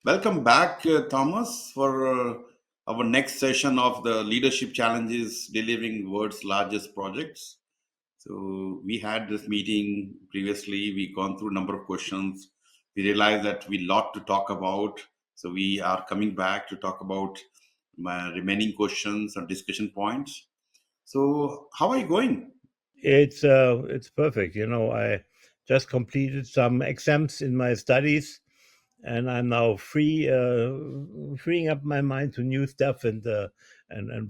Welcome back, Thomas, for our next session of the Leadership Challenges Delivering World's Largest Projects. So, we had this meeting previously. We gone through a number of questions. We realized that we lot to talk about. So, we are coming back to talk about my remaining questions and discussion points. So, how are you going? It's perfect. I just completed some exams in my studies, and I'm now freeing up my mind to new stuff and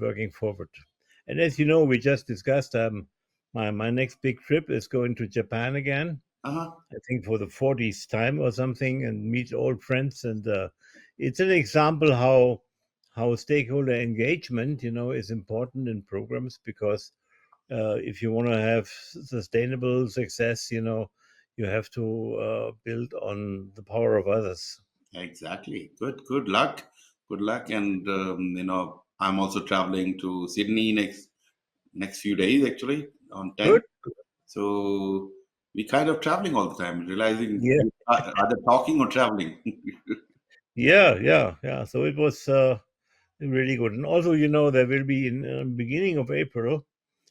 working forward. And as you know, we just discussed my next big trip is going to Japan again. Uh-huh. I think for the 40th time or something, and meet old friends. And it's an example how stakeholder engagement, is important in programs because if you want to have sustainable success, you have to build on the power of others. Exactly. Good luck. Good luck. And, I'm also traveling to Sydney next few days actually on 10th. Good. So we kind of traveling all the time, realizing Yeah, we are either talking or traveling. yeah. So it was really good. And also, there will be in beginning of April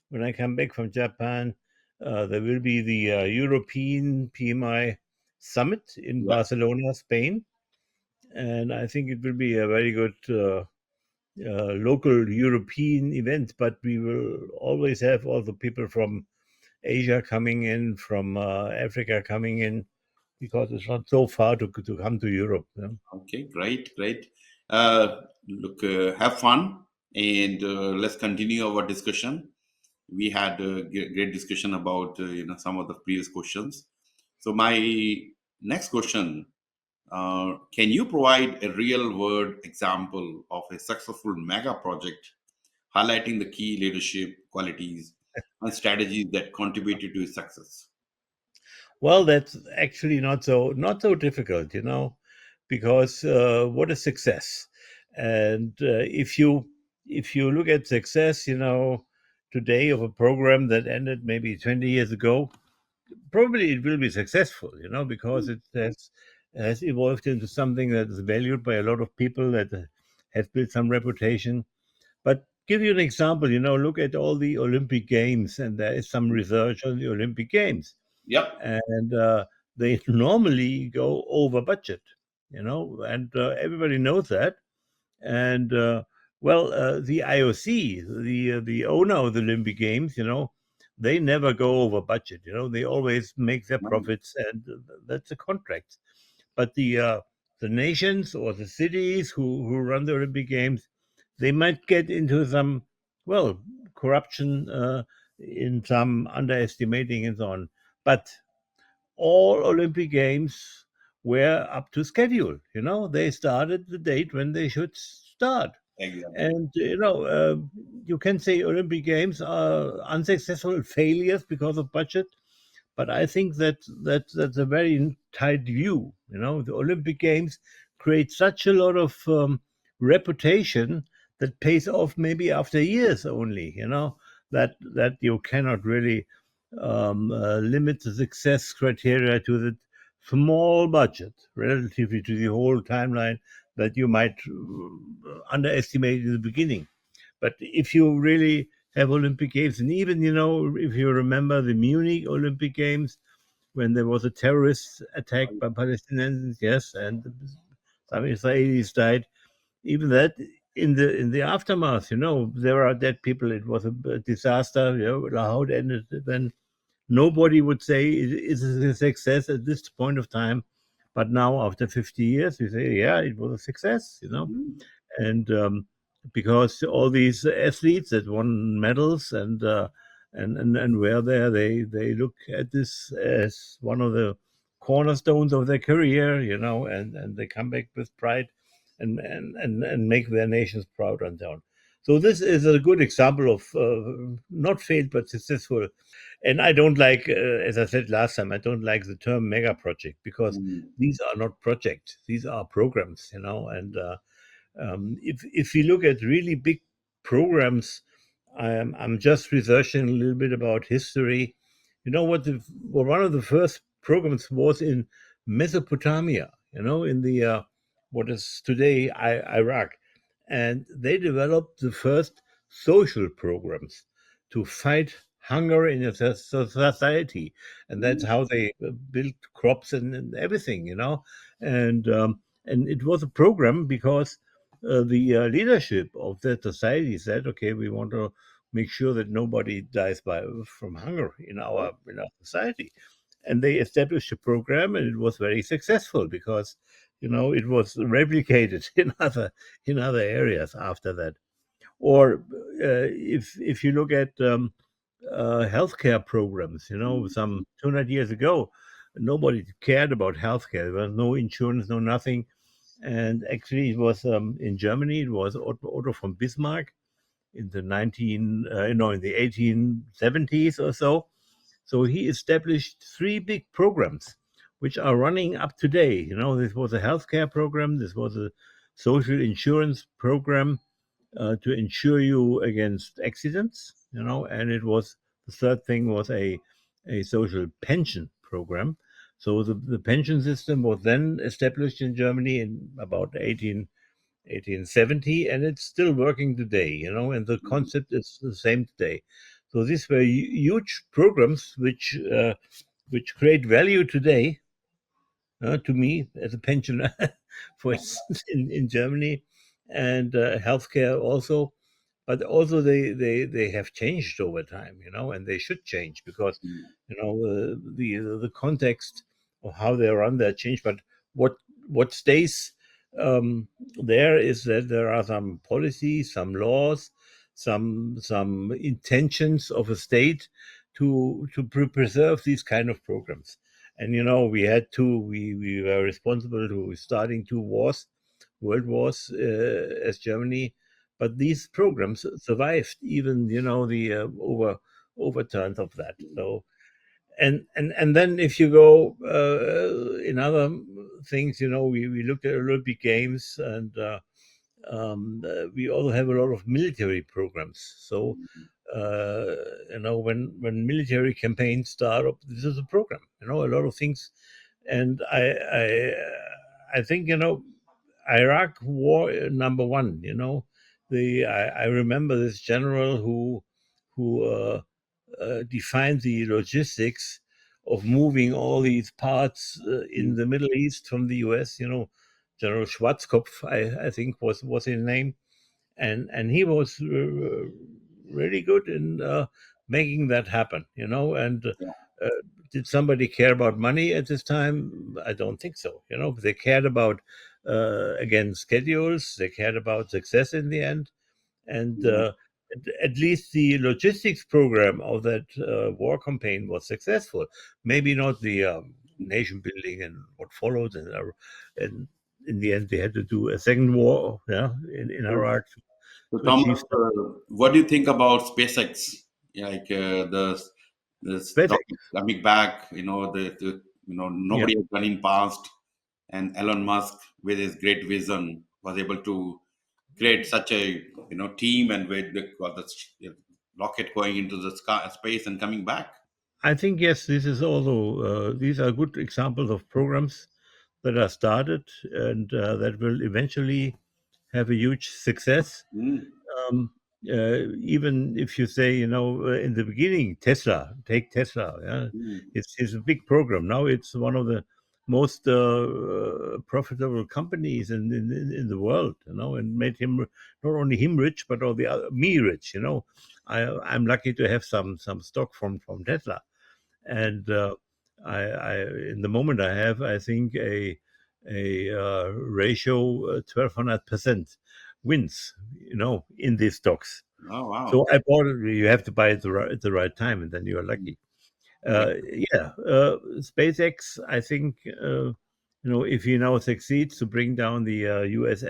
when I come back from Japan, there will be the European PMI summit in Yeah. Barcelona, Spain, and I think it will be a very good local European event. But we will always have also people from Asia coming in, from Africa coming in, because it's not so far to come to Europe. Okay. Great. Look, have fun and let's continue our discussion. We had a great discussion about some of the previous questions. So my next question. Can you provide a real world example of a successful mega project highlighting the key leadership qualities and strategies that contributed to its success? Well, that's actually not so difficult, because what is success? And if you look at success, today of a program that ended maybe 20 years ago, probably it will be successful, because it has evolved into something that is valued by a lot of people that has built some reputation. But give you an example, look at all the Olympic Games, and there is some research on the Olympic Games, Yep. and they normally go over budget, and everybody knows that. And the IOC, the owner of the Olympic Games, they never go over budget. They always make their profits, and that's a contract. But the nations or the cities who run the Olympic Games, they might get into some, well, corruption, in some underestimating and so on. But all Olympic Games were up to schedule. They started the date when they should start. Exactly. And you can say Olympic Games are unsuccessful failures because of budget, but I think that's a very tight view. The Olympic Games create such a lot of reputation that pays off maybe after years only. That you cannot really limit the success criteria to the small budget relatively to the whole timeline that you might underestimate in the beginning. But if you really have Olympic Games, and even, if you remember the Munich Olympic Games, when there was a terrorist attack by Palestinians, yes, and some Israelis died, even that, in the aftermath, there are dead people. It was a disaster. How it ended, then nobody would say it is a success at this point of time. But now, after 50 years, we say, yeah, it was a success. Mhm. And because all these athletes that won medals and were there, they look at this as one of the cornerstones of their career, and they come back with pride and make their nations proud and so on. So this is a good example of not failed but successful. And I don't like, as I said last time, I don't like the term mega project, because Mhm. these are not projects; these are programs, and if you look at really big programs, I'm just researching a little bit about history. You know what? One of the first programs was in Mesopotamia. In the what is today Iraq, and they developed the first social programs to fight hunger in a society, and that's Mm, how they built crops and everything, and it was a program because the leadership of that society said, okay, we want to make sure that nobody dies from hunger in our society, and they established a program, and it was very successful because it was replicated in other areas after that. Or if you look at healthcare programs, mm, some 200 years ago, nobody cared about healthcare. There was no insurance, no nothing. And actually, it was in Germany. It was Otto von Bismarck in the 1870s or so. So he established three big programs, which are running up today. This was a healthcare program. This was a social insurance program to insure you against accidents. And it was the third thing was a social pension program. So the pension system was then established in Germany in about 1870, and it's still working today, and the mm, concept is the same today. So these were huge programs which create value today, to me as a pensioner, for instance, in Germany, and healthcare also. But also they have changed over time, and they should change because mm, the context of how they run their change. But what what stays there is that there are some policies, some laws, some intentions of a state to preserve these kind of programs. And we were responsible to starting two world wars as Germany, but these programs survived even the overturns of that. So and then if you go in other things, we looked at Olympic Games, and we also have a lot of military programs. So mm. when military campaigns start up, this is a program. A lot of things, and I think Iraq war number one. I remember this general who defined the logistics of moving all these parts in Mm. the Middle East from the U.S. General Schwarzkopf, I think was his name, and he was really good in making that happen. And Yeah. uh, did somebody care about money at this time? I don't think so. They cared about again schedules. They cared about success in the end, and Mm. at least the logistics program of that war campaign was successful. Maybe not the nation building and what followed, and in the end they had to do a second war, in So, Iraq so to Thomas, achieve stuff. what do you think about SpaceX? Yeah, like the SpaceX, rocket coming back, yeah. nobody has done in past, and Elon Musk with his great vision was able to create such a team, and with the rocket going into the space and coming back. I think yes, this is also these are good examples of programs that are started and that will eventually have a huge success. Mm, um, Even if you say, in the beginning, take Tesla, yeah, mm, it's a big program. Now it's one of the most profitable companies in the world, and made him not only him rich, but all the other me rich. I'm lucky to have some stock from Tesla, and I in the moment I have, I think, a ratio 1,200% wins, in these stocks. oh wow. So I bought it. You have to buy it at the right time, and then you are Mm, lucky. yeah, Yeah, SpaceX. I think if he now succeeds to bring down the U.S.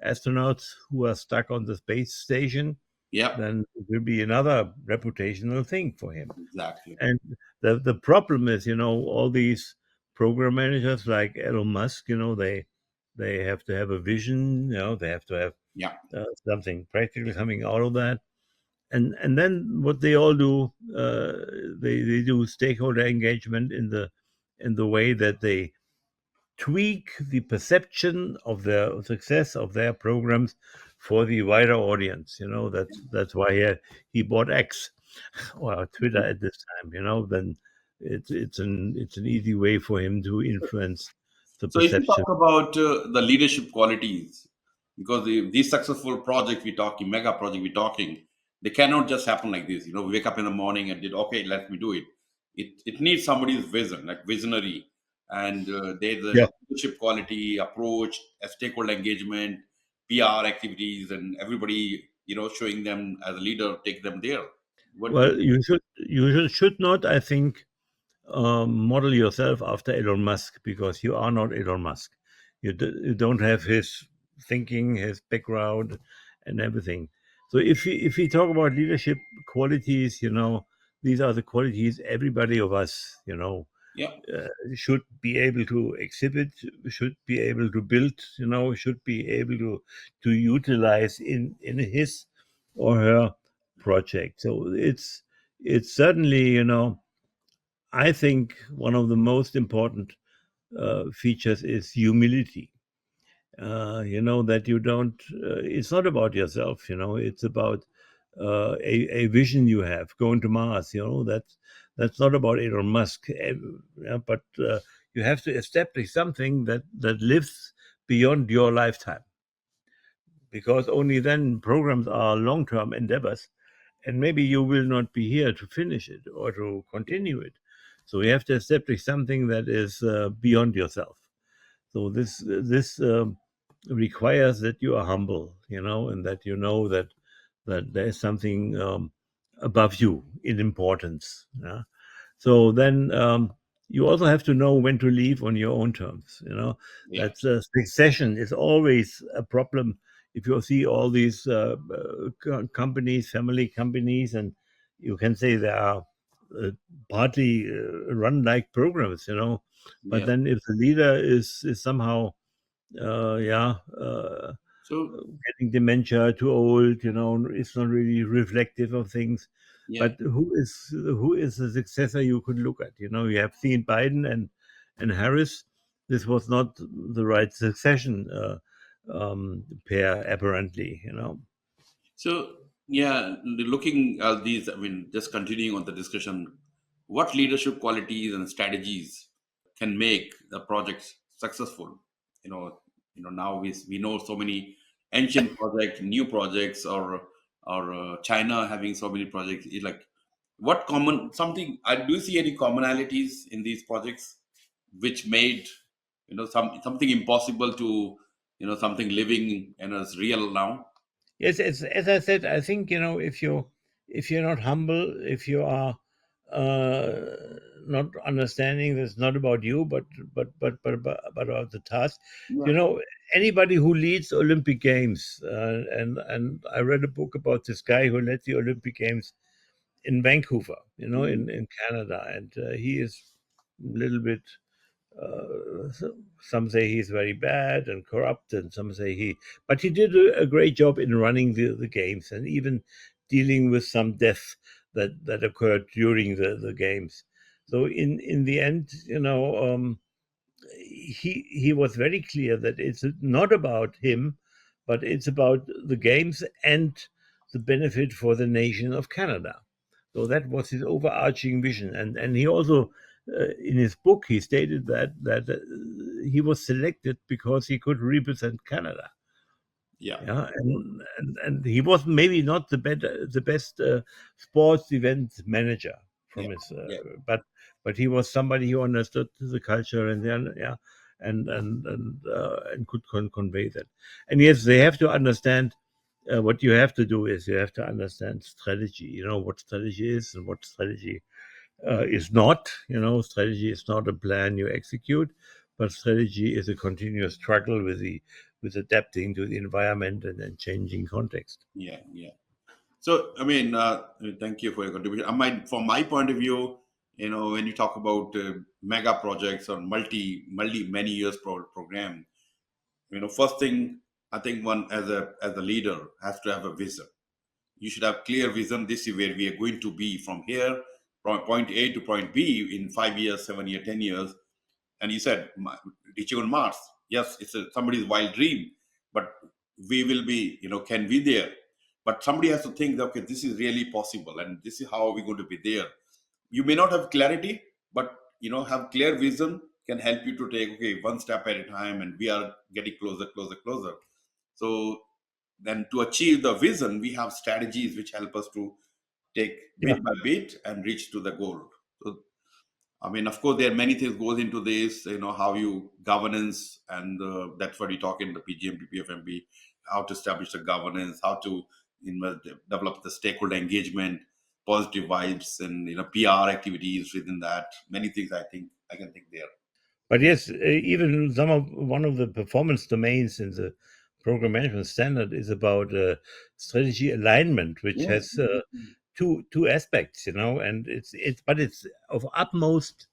Astronauts who are stuck on the space station, yeah, then it will be another reputational thing for him. exactly. And the problem is, all these program managers like Elon Musk, they have to have a vision, they have to have Yeah. something practical coming out of that. And then what they all do, they do stakeholder engagement in the way that they tweak the perception of their success of their programs for the wider audience. That's why he bought X or Twitter at this time. Then it's an easy way for him to influence the So if you perception. talk about the leadership qualities, because these successful projects we're talking, mega project we're talking, they cannot just happen like this. Wake up in the morning and did okay, let me do it. It needs somebody's vision, like visionary, and there's a Yeah. leadership quality, approach, a stakeholder engagement, PR activities, and everybody showing them as a leader, take them there. What do Well, you should not, I think, model yourself after Elon Musk, because you are not Elon Musk. You don't have his thinking, his background, and everything. So if we talk about leadership qualities, these are the qualities everybody of us, yeah, should be able to exhibit, should be able to build, should be able to utilize in his or her project. So it's certainly, I think one of the most important features is humility. That you don't. It's not about yourself. It's about a vision you have going to Mars. That's not about Elon Musk, yeah, but you have to establish something that lives beyond your lifetime, because only then programs are long-term endeavors, and maybe you will not be here to finish it or to continue it. So you have to establish something that is beyond yourself. So this requires that you are humble, and that that there is something above you in importance. Yeah? So then you also have to know when to leave on your own terms. yeah, That's succession is always a problem. If you see all these companies, family companies, and you can say they are uh, partly run like programs, but yeah. then if the leader is somehow yeah, So getting dementia, too old, it's not really reflective of things. yeah. But who is the successor you could look at? You have seen Biden and Harris. This was not the right succession pair, apparently. So, yeah, looking at these, I mean, just continuing on the discussion, what leadership qualities and strategies can make the projects successful? Now we know so many ancient projects, new projects, or China having so many projects. It's like what common something? I do see any commonalities in these projects which made something impossible to something living and as real now. Yes, as I said, I think if you're not humble, if you are uh, not understanding, that's not about you, but about the task. You Yeah. know, Anybody who leads Olympic Games, and I read a book about this guy who led the Olympic Games in Vancouver, Mhm. in Canada, and he is a little bit some say he's very bad and corrupt, and some say but he did a great job in running the games, and even dealing with some death that occurred during the games. So in the end, he was very clear that it's not about him, but it's about the games and the benefit for the nation of Canada. So that was his overarching vision, and he also, in his book, he stated that he was selected because he could represent Canada. Yeah. Yeah, and he was maybe not the best sports event manager Yeah. from his, Yeah. but he was somebody who understood the culture, and then yeah, and could convey that. And yes, they have to understand. What you have to do is you have to understand strategy. You know what strategy is and what strategy is not. Strategy is not a plan you execute, but strategy is a continuous struggle with adapting to the environment and then changing context. Yeah. Yeah. So, I mean, thank you for your contribution. From my point of view, when you talk about mega projects or multi many years program, first thing I think one as a leader has to have a vision. You should have clear vision. This is where we are going to be from here, from point A to point B in 5 years, 7 years, 10 years. And you said reaching on Mars. Yes, it's somebody's wild dream, but we will be, can be there. But somebody has to think that, okay, this is really possible, and this is how we're going to be there. You may not have clarity, but have clear vision can help you to take, okay, one step at a time, and we are getting closer, closer, closer. So then, to achieve the vision, we have strategies which help us to take Yeah. bit by bit and reach to the goal. So I mean, of course, there are many things goes into this. How you governance, and that's what we talk in the PgMP, PfMP, how to establish the governance, how to develop the stakeholder engagement, positive vibes, and PR activities within that. Many things I can think there. But yes, even one of the performance domains in the program management standard is about strategy alignment, which Yeah. has two aspects, and it's of utmost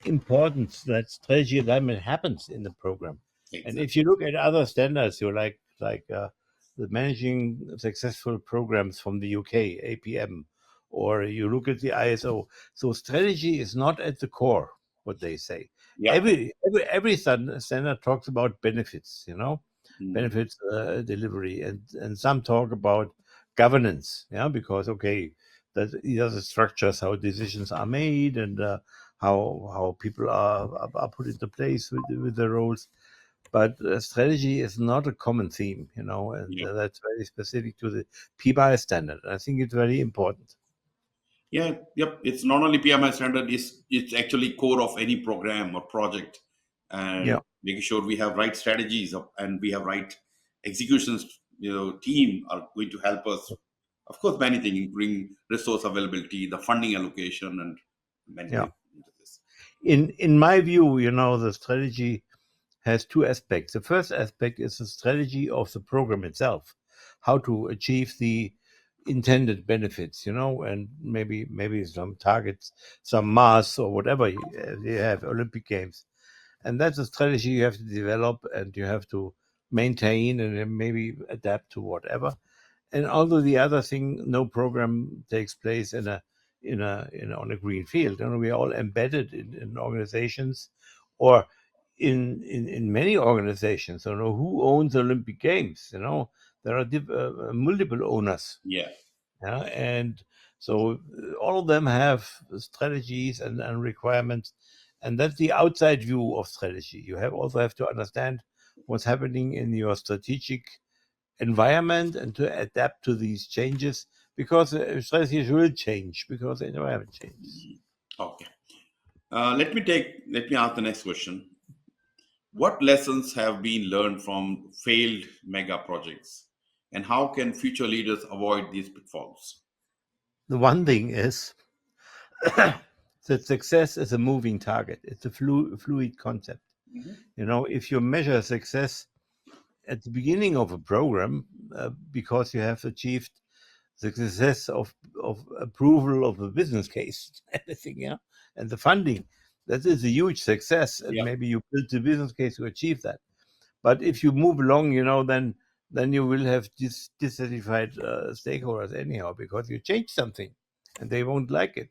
importance that strategy alignment happens in the program. And Exactly. if you look at other standards, you the managing successful programs from the UK, APM, or you look at the ISO. So strategy is not at the core, what they say. Yeah. Every standard talks about benefits, Mm. benefits delivery, and some talk about governance, because okay, that these are the structures how decisions are made, and how people are put into place with the roles. But strategy is not a common theme, and Yeah. that's very specific to the PBI standard. I think it's very important. Yeah, yep. It's not only PMI standard, it's actually core of any program or project, Yeah, and making sure we have right strategies and we have right executions. Team are going to help us. Of course, many things, including resource availability, the funding allocation, and many yeah. things into this. In my view, the strategy has two aspects. The first aspect is the strategy of the program itself, how to achieve the intended benefits, and maybe some targets, some mass or whatever you have, Olympic Games. And that's a strategy you have to develop and you have to maintain and then maybe adapt to whatever. And although the other thing, no program takes place in on a green field. We are all embedded in organizations, or in many organizations. Who owns Olympic Games. There are multiple owners. Yeah, Yeah, and so all of them have strategies and requirements, and that's the outside view of strategy. You also have to understand what's happening in your strategic environment and to adapt to these changes, because strategies will change because the environment changes. okay. Let me ask the next question. What lessons have been learned from failed mega projects, and how can future leaders avoid these pitfalls? The one thing is that success is a moving target. It's a fluid concept. Mhm. If you measure success at the beginning of a program, because you have achieved the success of approval of the business case, everything, and the funding, that is a huge success, and Yeah. maybe you built the business case to achieve that. But if you move along, then you will have dissatisfied stakeholders anyhow, because you change something and they won't like it.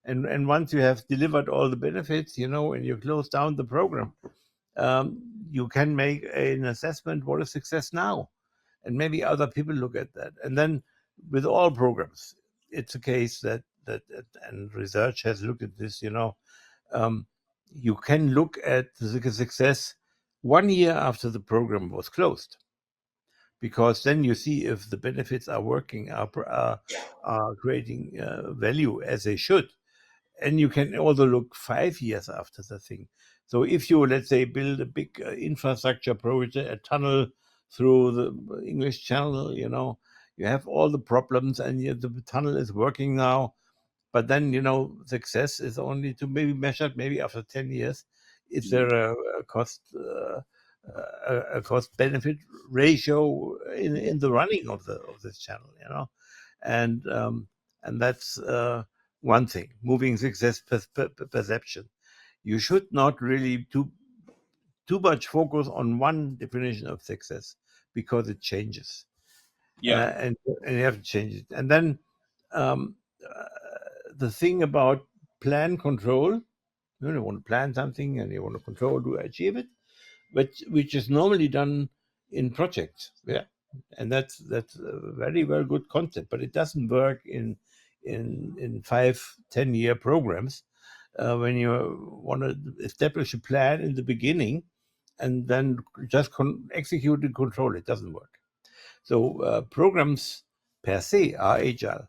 And once you have delivered all the benefits, and you close down the program, you can make an assessment what is success now, and maybe other people look at that. And then with all programs, it's a case that and research has looked at this. Um, you can look at the success 1 year after the program was closed, because then you see if the benefits are working, are creating value as they should. And you can also look 5 years after the thing. So if you, let's say, build a big infrastructure project, a tunnel through the English Channel, you have all the problems, and yet the tunnel is working now. But then, success is only to maybe measured maybe after 10 years. Is Mm. there a cost a cost benefit ratio in the running of this channel, and that's one thing. Moving success perception. You should not really too much focus on one definition of success, because it changes, Yeah. and you have to change it. And then um, uh, the thing about plan control. You want to plan something and you want to control to achieve it, but which is normally done in projects. Yeah, and that's a very well good concept, but it doesn't work in 5, 10 year programs. When you want to establish a plan in the beginning and then just execute and control, it doesn't work. So programs per se are agile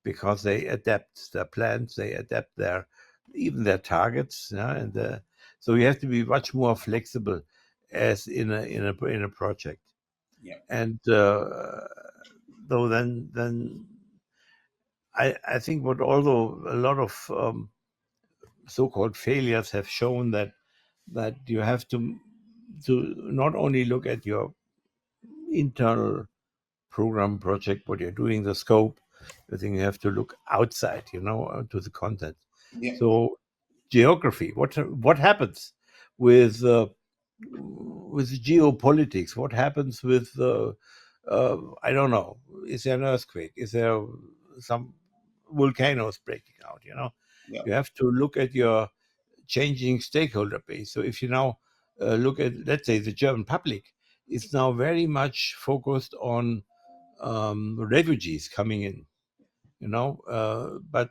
because they adapt their plans, they adapt their even their targets, yeah, and so you have to be much more flexible as in a project. Yeah. And though then I think what although a lot of so-called failures have shown that you have to not only look at your internal program project, what you're doing, the scope. I think you have to look outside, to the content. Yeah. So geography, what happens with geopolitics? What happens with I don't know? Is there an earthquake? Is there some volcanoes breaking out? Yeah. You have to look at your changing stakeholder base. So if you now look at, let's say, the German public, is now very much focused on refugees coming in, but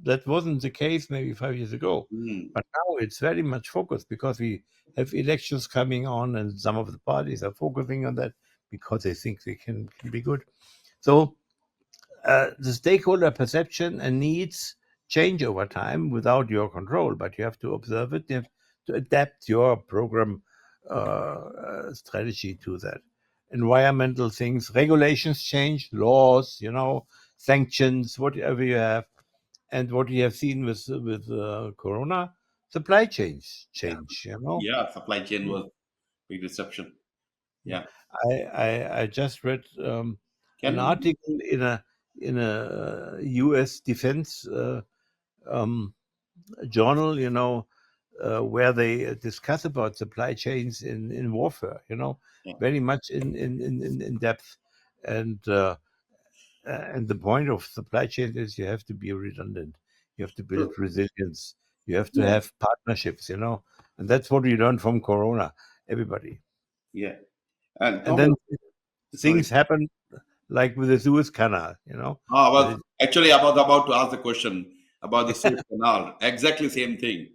that wasn't the case maybe 5 years ago. Mm. But now it's very much focused because we have elections coming on, and some of the parties are focusing on that because they think they can be good. So the stakeholder perception and needs change over time without your control, but you have to observe it. You have to adapt your program strategy to that. Environmental things, regulations change, laws, sanctions, whatever you have, and what we have seen with Corona, supply chains Yeah. change. Yeah. Supply chain was big disruption. Yeah. Yeah. I just read an Can article in a U.S. defense um, journal, where they discuss about supply chains in warfare, yeah. very much in depth. And and the point of supply chain is you have to be redundant. You have to build True. resilience. You have to Yeah. have partnerships, and that's what we learned from Corona. Everybody, Yeah. And and Thomas, then sorry. things happen like with the Suez Canal, I that was it, actually about to ask the question about the Suez Canal. Exactly same thing.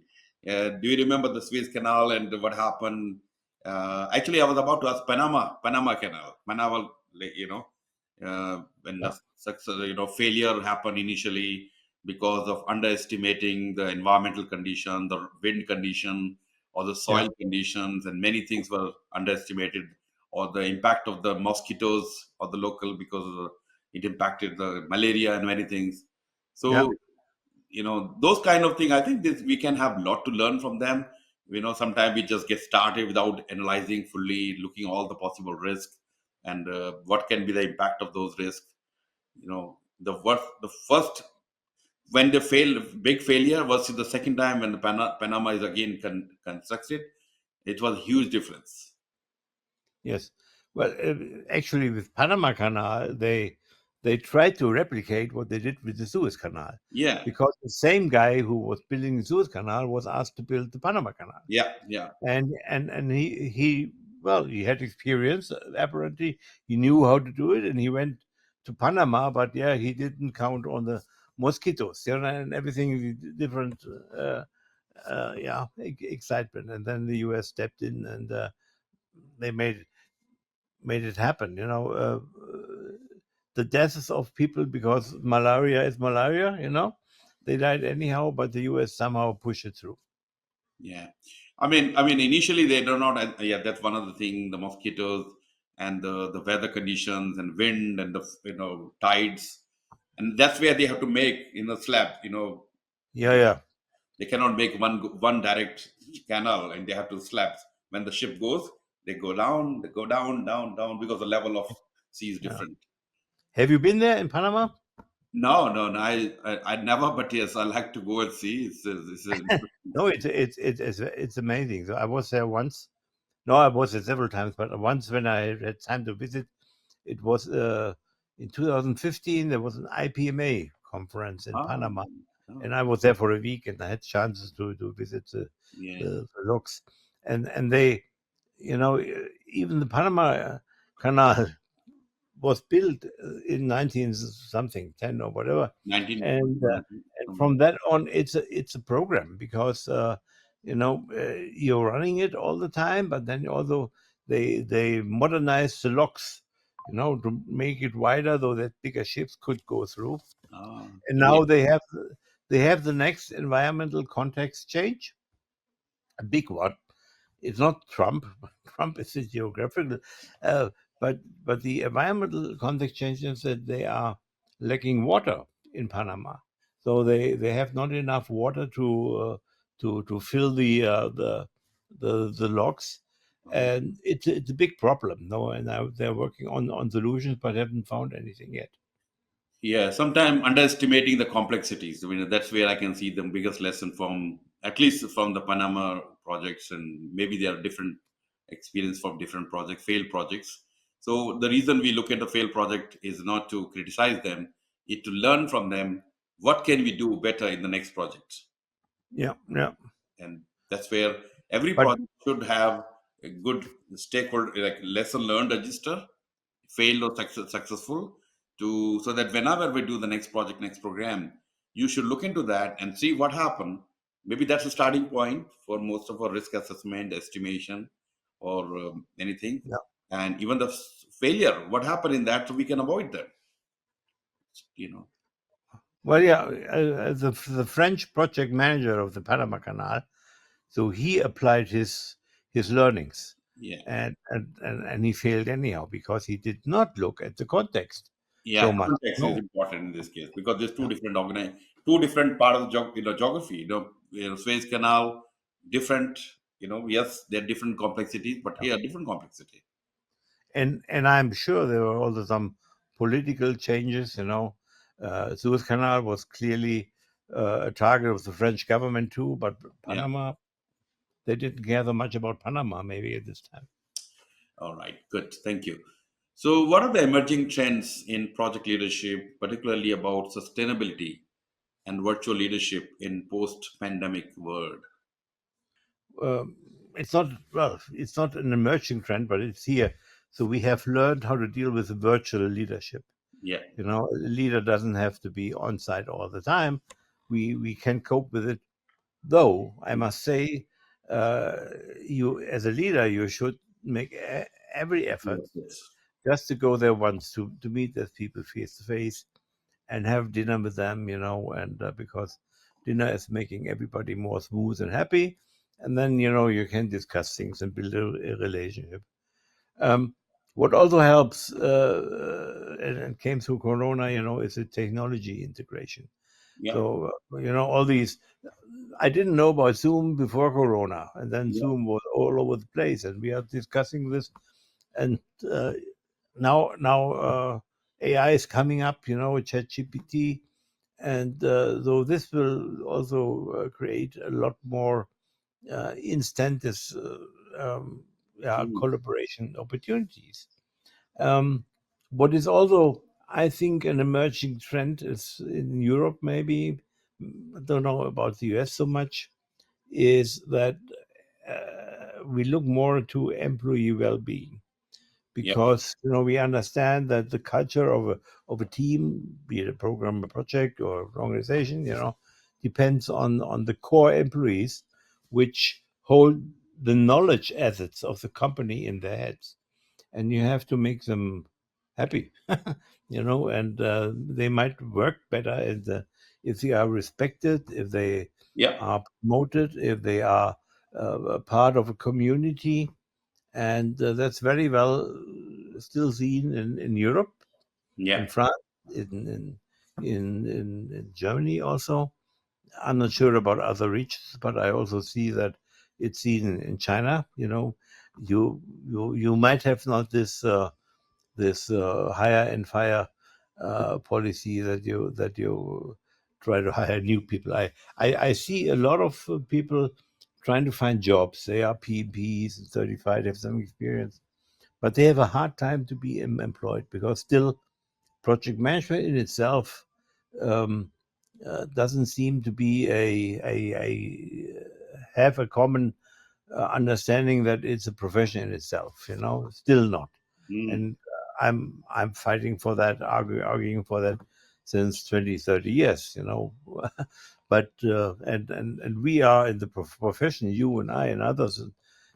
Do you remember the Suez Canal and what happened? Actually, I was about to ask Panama Canal. Panama, when the yeah, success, failure happened initially because of underestimating the environmental condition, the wind condition, or the yeah, soil conditions, and many things were underestimated, or the impact of the mosquitoes or the local because of it impacted the malaria and many things. yeah. So those kind of things, I think this we can have a lot to learn from them. Sometimes we just get started without analyzing fully, looking all the possible risks and what can be the impact of those risks. The first when they fail big failure versus the second time when the Panama is again constructed, it was a huge difference. Yes. Well, actually, with Panama Canal, they tried to replicate what they did with the Suez Canal, Yeah. because the same guy who was building the Suez Canal was asked to build the Panama Canal, Yeah. Yeah. and he well, he had experience. Apparently, he knew how to do it, and he went to Panama. But yeah, he didn't count on the mosquitoes, and everything different. Yeah, excitement, and then the U.S. stepped in, and they made it happen. The deaths of people because malaria is malaria. They died anyhow, but the U.S. somehow pushed it through. Yeah, I mean, initially they do not. Yeah, that's one of the thing. The mosquitoes and the weather conditions and wind and the tides, and that's where they have to make slab. Yeah, yeah, They cannot make one direct canal, and they have to slabs. When the ship goes, they go down, down, down because the level of sea is yeah. different. Have you been there in Panama? No, no, no. I never, but yes, I like to go and see. It's interesting. No, it's amazing. So I was there once. No, I was there several times, but once when I had time to visit, it was in 2015. There was an IPMA conference in Ah, Panama, Oh, and I was there for a week, and I had chances to visit yeah. the locks, and they, even the Panama Canal was built in 19 something 10 or whatever, 1920, and 19, somewhere. from that on it's a program, because you're running it all the time, but then also they modernize the locks, to make it wider so that bigger ships could go through. Ah, And yeah. now they have the next environmental context change, a big one. It's not Trump. Trump is a geographical, uh, but the environmental context changes that they are lacking water in Panama, so they have not enough water to fill the locks, Oh. and it's a big problem. No, and now they're working on solutions, but haven't found anything yet. Yeah, sometimes underestimating the complexities. I mean, that's where I can see the biggest lesson from, at least from the Panama projects, and maybe there are different experience from different projects, failed projects. So the reason we look at the failed project is not to criticize them, it to learn from them. What can we do better in the next project? Yeah, yeah, And that's where every but project should have a good stakeholder, like lesson learned register, failed or successful, to so that whenever we do the next project, next program, you should look into that and see what happened. Maybe that's a starting point for most of our risk assessment estimation, or anything. yeah. And even the failure, what happened in that, so we can avoid that, you know. Well, yeah, the French project manager of the Panama Canal, so he applied his learnings, Yeah. and he failed anyhow because he did not look at the context so Yeah, much. context is No, important in this case, because there's two yeah, different two different part of the geography. Suez Canal, different. Yes, there are different complexities, but yeah. here different complexity. And I'm sure there were also some political changes. Suez Canal was clearly a target of the French government too, but Yeah. Panama, they didn't care so much about Panama maybe at this time. All right. Good. Thank you. So, what are the emerging trends in project leadership, particularly about sustainability and virtual leadership in post-pandemic world? um, it's not, well, it's not an emerging trend, but it's here. So we have learned how to deal with virtual leadership. Yeah. A leader doesn't have to be on site all the time. We can cope with it. Though I must say, uh, you as a leader, you should make every effort Yes. Yes. just to go there once to meet those people face to face and have dinner with them, and because dinner is making everybody more smooth and happy, and then you can discuss things and build a relationship. Um, what also helps, and came through Corona, is the technology integration. Yeah. So all these. I didn't know about Zoom before Corona, and then Yeah. Zoom was all over the place, and we are discussing this, and now AI is coming up, ChatGPT, and so this will also create a lot more instantaneous yeah, Mm. collaboration opportunities. Um, what is also, I think, an emerging trend is in Europe, maybe, I don't know about the US so much, is that we look more to employee well-being, Yeah. because we understand that the culture of a team, be it a program, a project, or an organization, depends on the core employees, which hold the knowledge assets of the company in their heads, and you have to make them happy, and they might work better if they are respected, if they Yeah. are promoted, if they are a part of a community, and that's very well still seen in Europe, Yeah. in France, in Germany also. I'm not sure about other regions, but I also see that it's seen in China. You might have not this hire and fire policy that you try to hire new people. I see a lot of people trying to find jobs. They are PMPs and certified, have some experience, but they have a hard time to be employed, because still project management in itself um, doesn't seem to be a have a common understanding that it's a profession in itself. Still not. Mm, And I'm fighting for that, arguing for that since 20, 30 years. But and we are in the profession, you and I and others,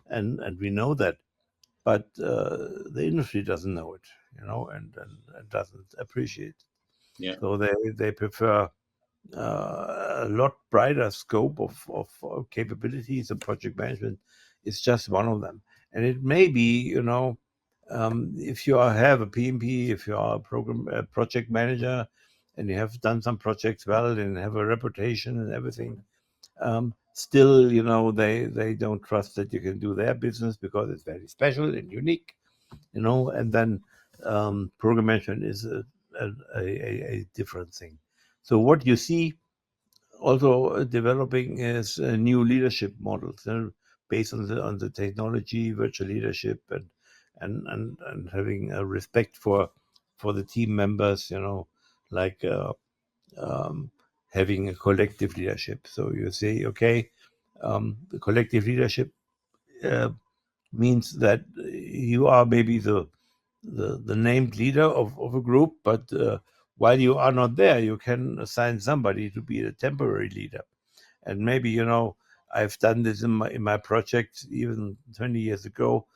and we know that. But the industry doesn't know it, and doesn't appreciate it. yeah. So they prefer a lot brighter scope of capabilities, and project management is just one of them. And it may be, if you have a PMP, if you are a project manager, and you have done some projects well and have a reputation and everything, still, they don't trust that you can do their business because it's very special and unique, and then program management is a different thing. So what you see also developing is new leadership models, based on the technology, virtual leadership, and having a respect for the team members, like um, having a collective leadership. So you say, okay, the collective leadership uh, means that you are maybe the named leader of a group, but while you are not there, you can assign somebody to be the temporary leader. And maybe, I've done this in my project even 20 years ago,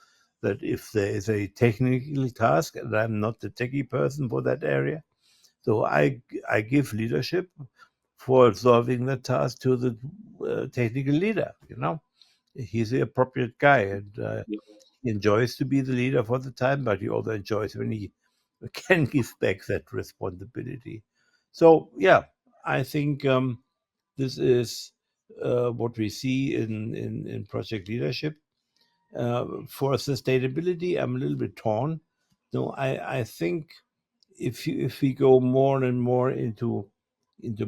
that if there is a technical task and I'm not the techie person for that area, so I give leadership for solving the task to the technical leader. He's the appropriate guy, and Yeah. he enjoys to be the leader for the time, but he also enjoys when he can give back that responsibility. So yeah, I think this is what we see in project leadership. For sustainability, I'm a little bit torn. No, I think if we go more and more into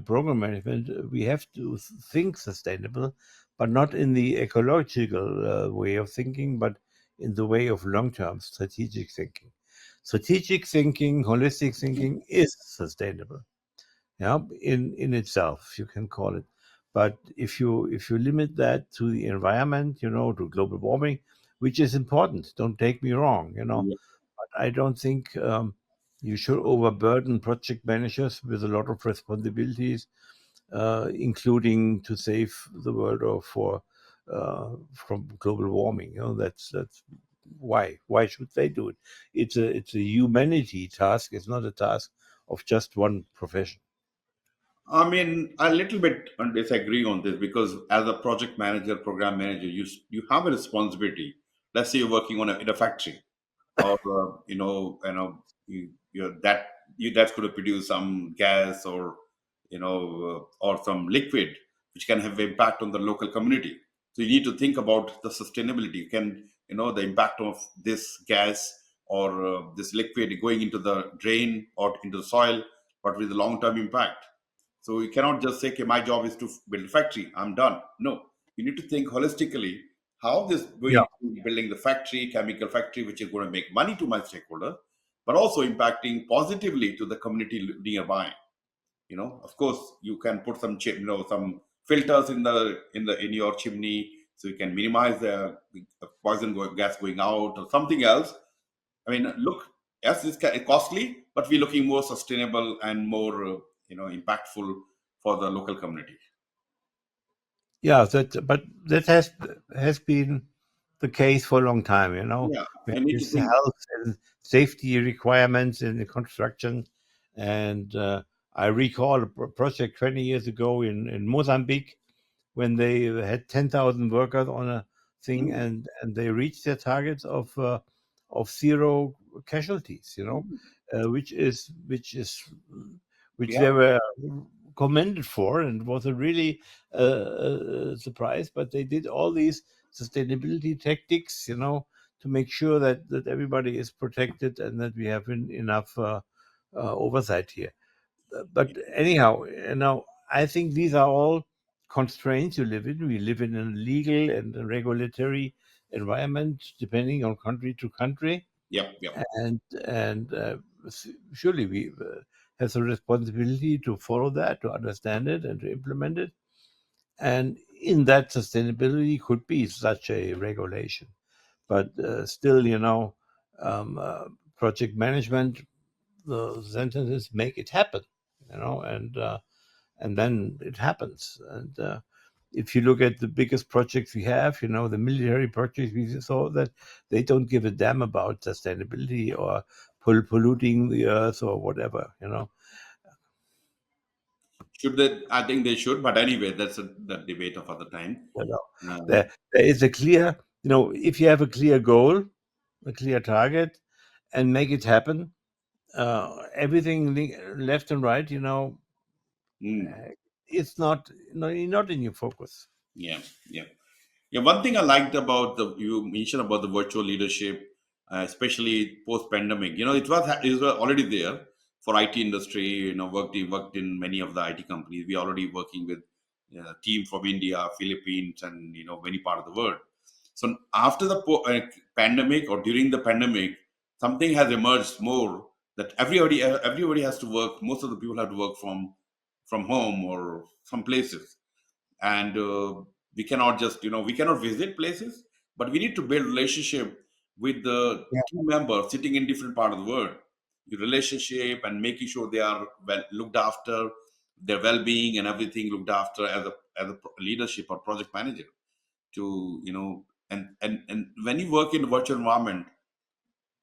program management, we have to think sustainable, but not in the ecological way of thinking, but in the way of long-term strategic thinking. Strategic thinking, holistic thinking is sustainable, yeah, in itself, you can call it. But if you limit that to the environment, to global warming, which is important, don't take me wrong, Yeah. but I don't think you should overburden project managers with a lot of responsibilities, including to save the world from global warming. That's why should they do it? It's a humanity task. It's not a task of just one profession. I mean, a little bit disagree on this because as a project manager, program manager, you have a responsibility. Let's say you're working in a factory, or that's going to produce some gas, or or some liquid which can have impact on the local community. So you need to think about the sustainability. You can the impact of this gas or this liquid going into the drain or into the soil. What will be the long term impact? So you cannot just say, okay, my job is to build a factory, I'm done. No, you need to think holistically how this Yeah. going to building the factory, chemical factory, which is going to make money to my stakeholder, but also impacting positively to the community nearby. Of course, you can put some filters in your chimney, so you can minimize the gas going out or something else. I mean, look, yes, it's costly, but we're looking more sustainable and more, impactful for the local community. Yeah, but that has been the case for a long time. Yeah, We I have need to this think. health and safety requirements in the construction, and I recall a project 20 years ago in Mozambique, when they had 10,000 workers on a thing, Mm, and they reached their targets of zero casualties. mm, Which yeah, they were commended for, and was a really surprise. But they did all these sustainability tactics, to make sure that everybody is protected and that we have enough oversight here. But anyhow, I think these are all constraints you live in. We live in a legal and a regulatory environment, depending on country to country, yep, yep. and surely we has a responsibility to follow that, to understand it, and to implement it. And in that, sustainability could be such a regulation. But still, um, uh, project management, the sentence is make it happen, and then it happens. And if you look at the biggest projects we have, the military projects, we saw that they don't give a damn about sustainability or polluting the earth or whatever. Should they? I think they should. But anyway, that's the debate of other time. You know, Uh, there is a clear, if you have a clear goal, a clear target, and make it happen, everything left and right, mm, uh, it's not in your focus. yeah, yeah. Yeah, one thing I liked about the you mentioned about the virtual leadership, especially post pandemic. It was already there for IT industry. Worked in many of the IT companies. We already working with team from India, Philippines, and many part of the world. So after the pandemic or during the pandemic, something has emerged more that everybody has to work. Most of the people have to work from home or some places, and we cannot visit places, but we need to build relationship with the Yeah. team members sitting in different part of the world. The relationship and making sure they are well looked after, their well-being and everything looked after as a leadership or project manager to and when you work in a virtual environment,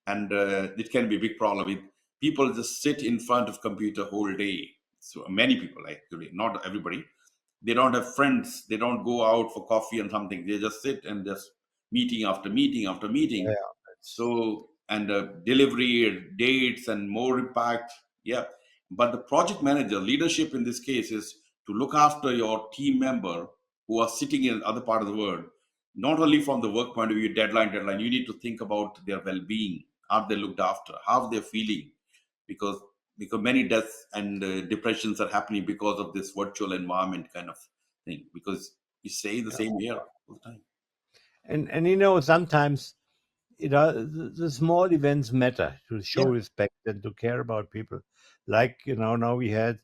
and it can be a big problem with people just sit in front of computer whole day. So many people, actually not everybody, they don't have friends, they don't go out for coffee and something, they just sit and just meeting after meeting after meeting. Yeah, So and delivery dates and more impact, yeah. But the project manager leadership in this case is to look after your team member who are sitting in other part of the world, not only from the work point of view, deadline, you need to think about their well-being. Are they looked after? How they're feeling? because because many deaths and depressions are happening because of this virtual environment kind of thing, because we stay the yeah. same here all the time. And sometimes the small events matter to show Yeah. respect and to care about people. Like now we had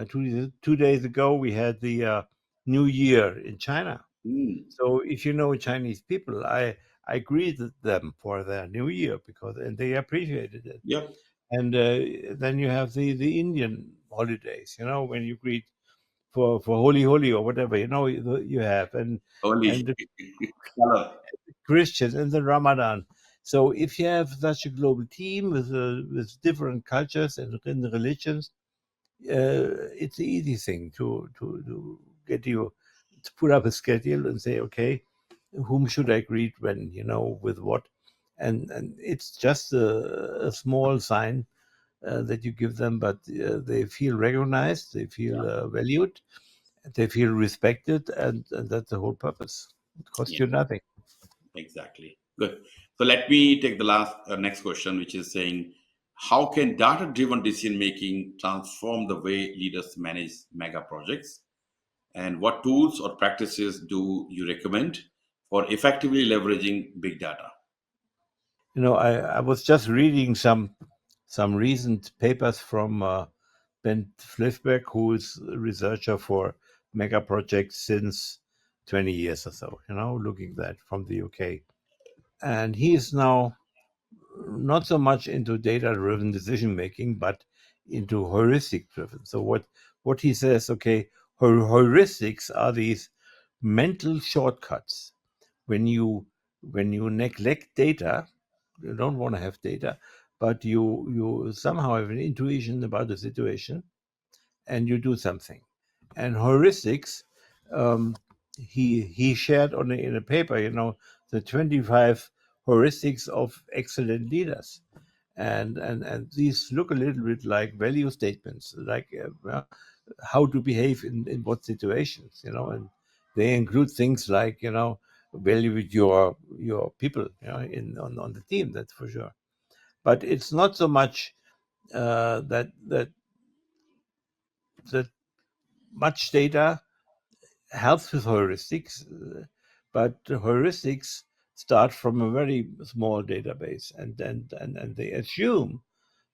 2 days ago we had the New Year in China. Mm. So if you know Chinese people, I greeted them for their New Year and they appreciated it. Yep. And then you have the Indian holidays, when you greet for Holy or whatever, you have, Only and the color. Christians and the Ramadan. So if you have such a global team with different cultures and religions, it's an easy thing to get you to put up a schedule and say, okay, whom should I greet when, with what, and it's just a small sign that you give them, but they feel recognized, they Yeah. feel valued, they feel respected, and that's the whole purpose. It costs Yeah, you nothing. exactly. Good. So let me take the last next question, which is saying, how can data driven decision making transform the way leaders manage mega projects, and what tools or practices do you recommend for effectively leveraging big data? I was just reading some recent papers from Ben Fliffbeck, who is a researcher for mega projects since 20 years or so, looking at that from the UK. And he is now not so much into data-driven decision making, but into heuristic-driven. So what he says, okay, heuristics are these mental shortcuts. When you neglect data, you don't want to have data, but you somehow have an intuition about the situation and you do something. And heuristics, um, he shared in a paper, the 25 heuristics of excellent leaders, and these look a little bit like value statements, like how to behave in what situations, and they include things like value with your people, on the team. That's for sure. But it's not so much that much data helps with heuristics, but the heuristics start from a very small database, and they assume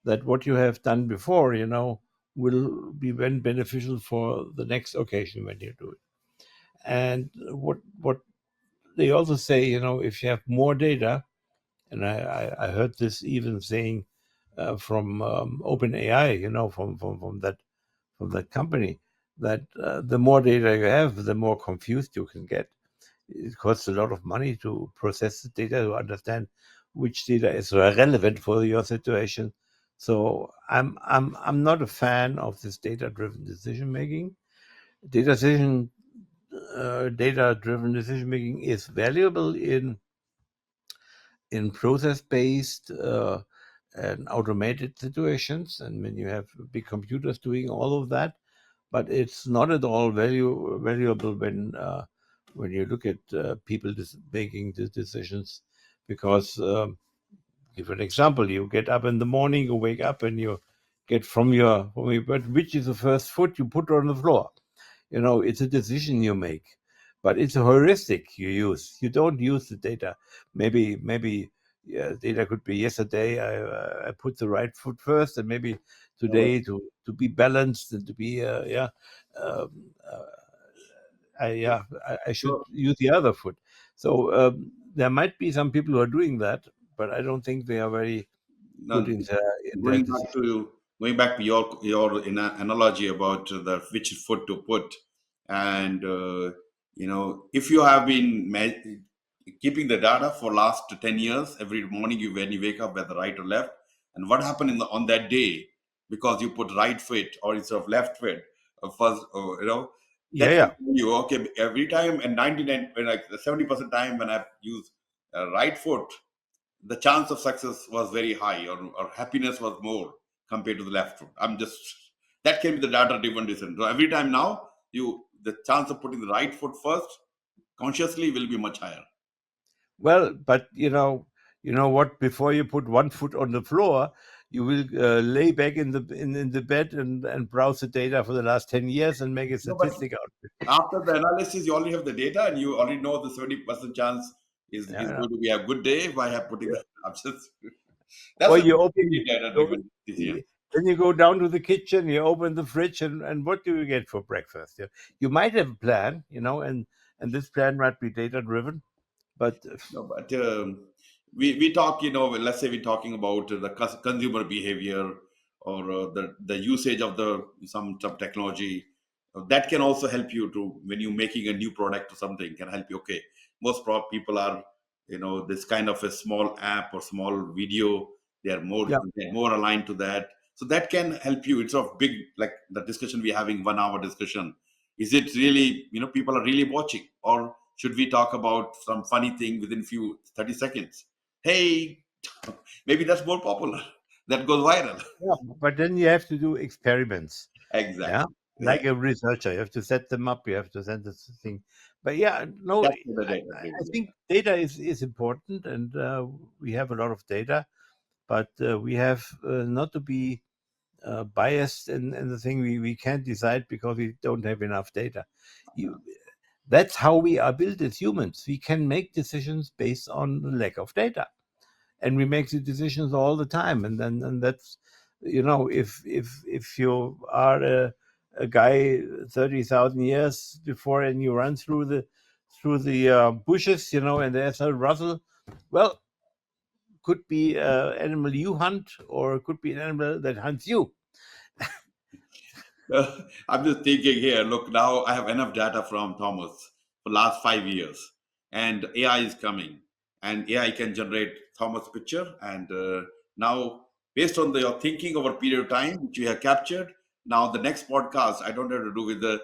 that what you have done before, will be then beneficial for the next occasion when you do it. And what they also say, if you have more data, and I heard this even saying from OpenAI, from that company, that the more data you have, the more confused you can get. It costs a lot of money to process the data to understand which data is relevant for your situation. So I'm not a fan of this data-driven decision making. Data-driven decision making is valuable in process-based and automated situations, and when you have big computers doing all of that. But it's not at all valuable when you look at people making the decisions, because give an example: you get up in the morning, you wake up, and you get from your bed, which is the first foot you put on the floor. It's a decision you make, but it's a heuristic you use. You don't use the data. Maybe yeah, data could be yesterday I put the right foot first, and maybe No, today to be balanced and to be um, uh, I should but use the other foot. So there might be some people who are doing that, but I don't think they are very good no, in their going back decision. to your analogy about the which foot to put, and if you have been keeping the data for last 10 years, every morning you when you wake up, whether right or left, and what happened on that day, because you put right foot or instead of left foot, first, Yeah, that can yeah. tell you, okay, every time, and 99 when like 70% time when I use right foot, the chance of success was very high, or happiness was more compared to the left foot. I'm just that can be the data driven decision. So every time now, the chance of putting the right foot first consciously will be much higher. Well, but you know what? Before you put one foot on the floor, you will lay back in the bed and browse the data for the last 10 years and make a No, but statistic out of it. after the analysis, you already have the data, and you already know the 70% chance Yeah, is yeah. going to be a good day if I have putting Yeah. the. I'm just, that's Or a you open, really data you, driven decision. then you go down to the kitchen, you open the fridge, and what do you get for breakfast? You might have a plan, and this plan might be data driven, but No, but we talk, let's say we're talking about the consumer behavior, or the usage of the some technology that can also help you to when you're making a new product or something can help you. Okay, most people are, this kind of a small app or small video. yeah. They're more aligned to that, so that can help you. It's of big, like the discussion we're having, 1 hour discussion. Is it really, people are really watching, or should we talk about some funny thing within few 30 seconds? Hey, maybe that's more popular. That goes viral. Yeah, but then you have to do experiments. Yeah, Exactly. Yeah. like a researcher, you have to set them up. You have to send this thing. But yeah, no, That's I, the data I driven. think data is important, and we have a lot of data, but we have not to be biased in the thing. We can't decide because we don't have enough data. You, that's how we are built as humans. We can make decisions based on the lack of data, and we make the decisions all the time. And that's, if you are a guy 30,000 years before, and you run through the bushes, and there's a rustle, well, could be an animal you hunt, or it could be an animal that hunts you. I'm just thinking here. Look, now I have enough data from Thomas for last 5 years, and AI is coming, and AI can generate Thomas picture, and now based on your thinking over a period of time which you have captured, now the next podcast I don't have to do with the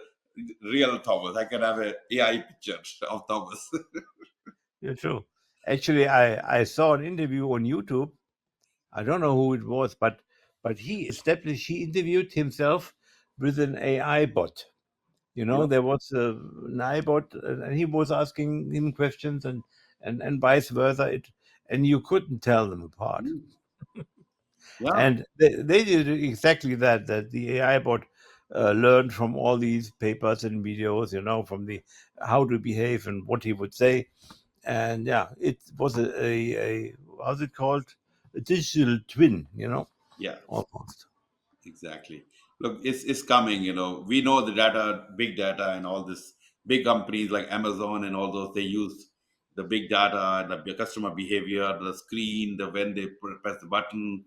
real Thomas. I can have a AI picture of Thomas. Yeah, true. Actually, I saw an interview on YouTube. I don't know who it was, but he interviewed himself with an AI bot. Yeah. There was an iBot, and he was asking him questions, and vice versa. And you couldn't tell them apart. Mm. Yeah. And they did exactly that. That the AI bot learned from all these papers and videos, from the how to behave and what he would say. And yeah, it was a how's it called? A digital twin. Yeah. almost. Exactly. Look, it's coming. We know the data, big data, and all this big companies like Amazon and all those. They use the big data, the customer behavior, the screen, the when they press the button.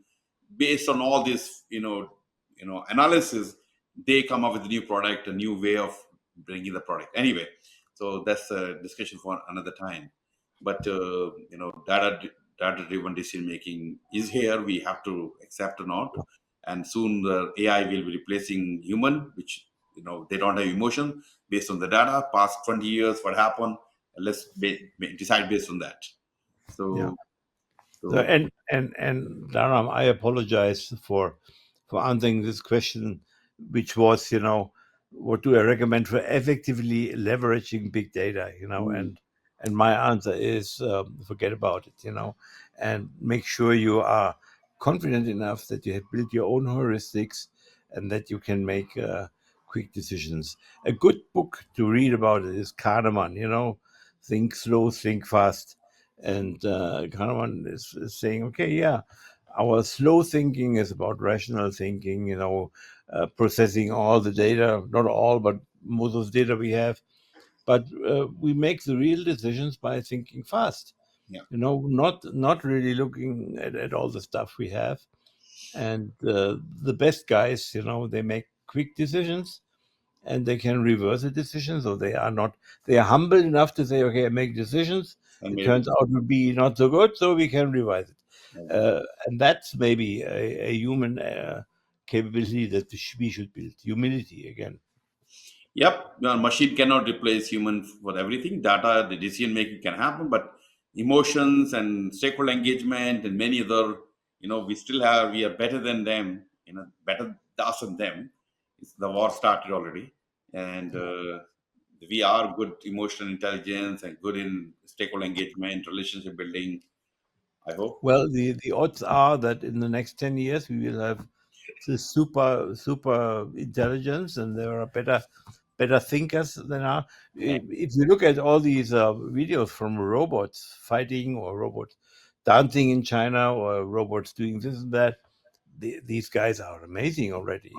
Based on all this, analysis, they come up with a new product, a new way of bringing the product. Anyway, so that's a discussion for another time. But data driven decision making is here. We have to accept or not, and soon the AI will be replacing human, which they don't have emotion based on the data. Past 20 years, what happened? Let's decide based on that. Yeah. So, So, so and Dharam, I apologize for answering this question, which was, what do I recommend for effectively leveraging big data? mm, And my answer is forget about it, and make sure you are confident enough that you have built your own heuristics and that you can make quick decisions. A good book to read about it is Kahneman, think slow, think fast. And Kahneman is saying, okay, yeah, our slow thinking is about rational thinking, processing all the data, not all, but most of the data we have. But we make the real decisions by thinking fast, yeah, not really looking at all the stuff we have. And the best guys, they make quick decisions and they can reverse the decision. So they are humble enough to say, okay, I make decisions. and It maybe turns out to be not so good, so we can revise it. exactly. And that's maybe a human capability that we should build. Humility again. Yep, machine cannot replace human for everything. Data, the decision making can happen, but emotions and stakeholder engagement and many other, we are better than them. Better us than them. The war started already, and we are good emotional intelligence and good in stakeholder engagement, relationship building. I hope. Well, the odds are that in the next 10 years we will have this super intelligence, and there are better thinkers than are. If you look at all these videos from robots fighting or robots dancing in China or robots doing this and that, these guys are amazing already.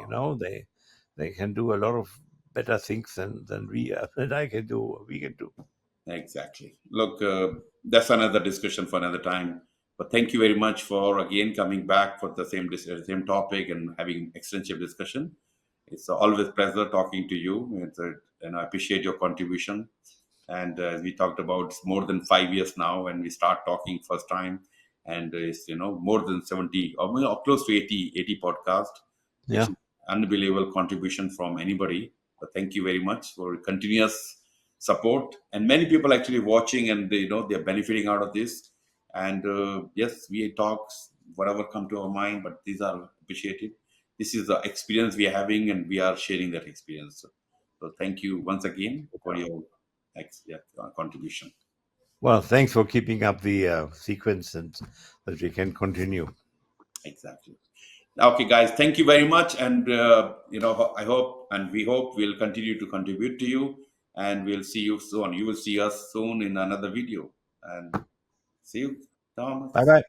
They can do a lot of better things than we than I can do. Or we can do. Exactly. Look, that's another discussion for another time. But thank you very much for again coming back for the same topic and having extensive discussion. It's always pleasure talking to you, and I appreciate your contribution. And as we talked about, it's more than 5 years now when we start talking first time, and it's more than 70 or close to 80 podcast, which Yeah. is unbelievable contribution from anybody. But thank you very much for continuous support, and many people actually watching, and they're benefiting out of this. And yes, we talks whatever come to our mind, but these are appreciated. This is the experience we are having, and we are sharing that experience. So thank you once again for your yeah, contribution. Well, thanks for keeping up the sequence and that we can continue. Exactly. Okay, guys, thank you very much, and I hope and we hope we'll continue to contribute to you, and we'll see you soon. You will see us soon in another video, and see you, Bye Thomas. bye.